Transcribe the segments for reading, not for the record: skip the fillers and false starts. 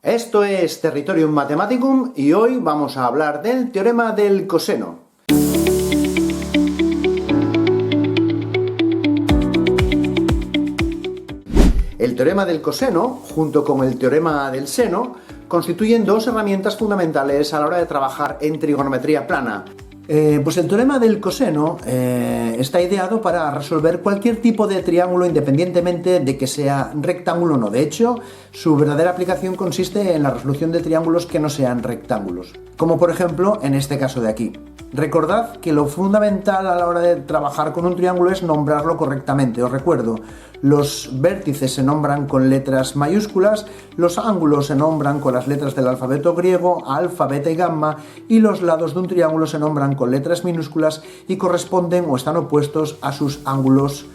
Esto es Territorium Mathematicum y hoy vamos a hablar del teorema del coseno. El teorema del coseno, junto con el teorema del seno, constituyen dos herramientas fundamentales a la hora de trabajar en trigonometría plana. Pues el teorema del coseno está ideado para resolver cualquier tipo de triángulo independientemente de que sea rectángulo o no. De hecho, su verdadera aplicación consiste en la resolución de triángulos que no sean rectángulos, como por ejemplo en este caso de aquí. Recordad que lo fundamental a la hora de trabajar con un triángulo es nombrarlo correctamente. Os recuerdo, los vértices se nombran con letras mayúsculas, los ángulos se nombran con las letras del alfabeto griego, alfa, beta y gamma, y los lados de un triángulo se nombran con letras minúsculas y corresponden o están opuestos a sus ángulos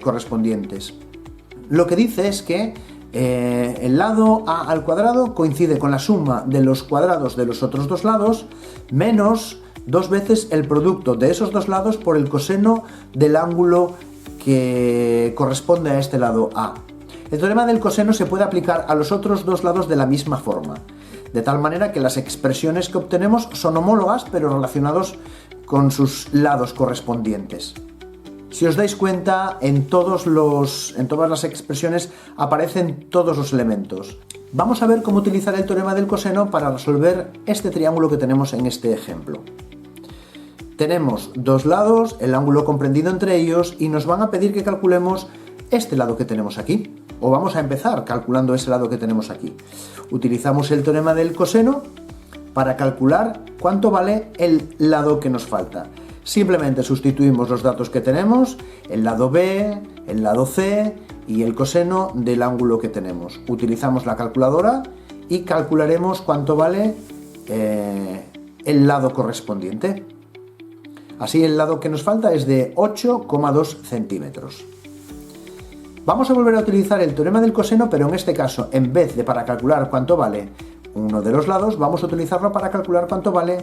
correspondientes. Lo que dice es que el lado a al cuadrado coincide con la suma de los cuadrados de los otros dos lados menos dos veces el producto de esos dos lados por el coseno del ángulo que corresponde a este lado A. El teorema del coseno se puede aplicar a los otros dos lados de la misma forma, de tal manera que las expresiones que obtenemos son homólogas pero relacionados con sus lados correspondientes. Si os dais cuenta, en todas las expresiones aparecen todos los elementos. Vamos a ver cómo utilizar el teorema del coseno para resolver este triángulo que tenemos en este ejemplo. Tenemos dos lados, el ángulo comprendido entre ellos, y nos van a pedir que calculemos este lado que tenemos aquí. O vamos a empezar calculando ese lado que tenemos aquí. Utilizamos el teorema del coseno para calcular cuánto vale el lado que nos falta. Simplemente sustituimos los datos que tenemos, el lado B, el lado C y el coseno del ángulo que tenemos. Utilizamos la calculadora y calcularemos cuánto vale el lado correspondiente. Así, el lado que nos falta es de 8,2 centímetros. Vamos a volver a utilizar el teorema del coseno, pero en este caso, en vez de para calcular cuánto vale uno de los lados, vamos a utilizarlo para calcular cuánto vale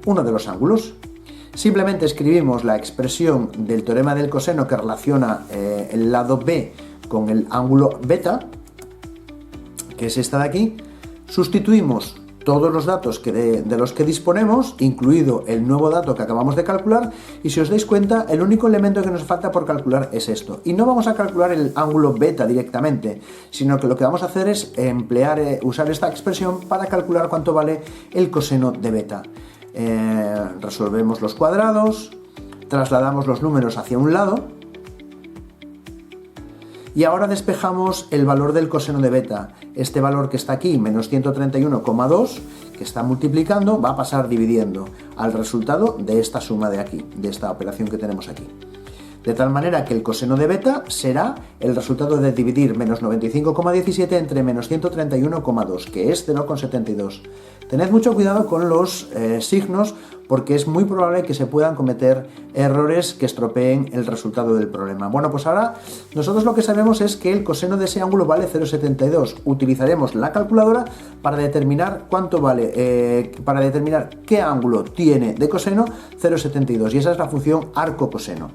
uno de los ángulos. Simplemente escribimos la expresión del teorema del coseno que relaciona el lado B con el ángulo beta, que es esta de aquí. Sustituimos todos los datos de los que disponemos, incluido el nuevo dato que acabamos de calcular, y si os dais cuenta, el único elemento que nos falta por calcular es esto. Y no vamos a calcular el ángulo beta directamente, sino que lo que vamos a hacer es usar esta expresión para calcular cuánto vale el coseno de beta. Resolvemos los cuadrados, trasladamos los números hacia un lado, y ahora despejamos el valor del coseno de beta. Este valor que está aquí, menos 131,2, que está multiplicando, va a pasar dividiendo al resultado de esta suma de aquí, de esta operación que tenemos aquí. De tal manera que el coseno de beta será el resultado de dividir menos 95,17 entre menos 131,2, que es 0,72. Tened mucho cuidado con los signos, porque es muy probable que se puedan cometer errores que estropeen el resultado del problema. Bueno, pues ahora nosotros lo que sabemos es que el coseno de ese ángulo vale 0,72. Utilizaremos la calculadora para determinar cuánto vale, para determinar qué ángulo tiene de coseno 0,72, y esa es la función arco coseno.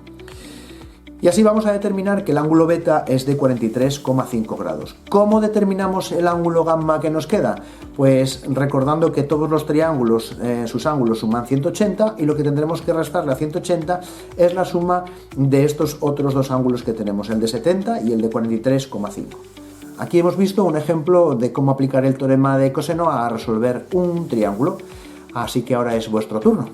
Y así vamos a determinar que el ángulo beta es de 43,5 grados. ¿Cómo determinamos el ángulo gamma que nos queda? Pues recordando que todos los triángulos, sus ángulos suman 180, y lo que tendremos que restarle a 180 es la suma de estos otros dos ángulos que tenemos, el de 70 y el de 43,5. Aquí hemos visto un ejemplo de cómo aplicar el teorema de coseno a resolver un triángulo. Así que ahora es vuestro turno.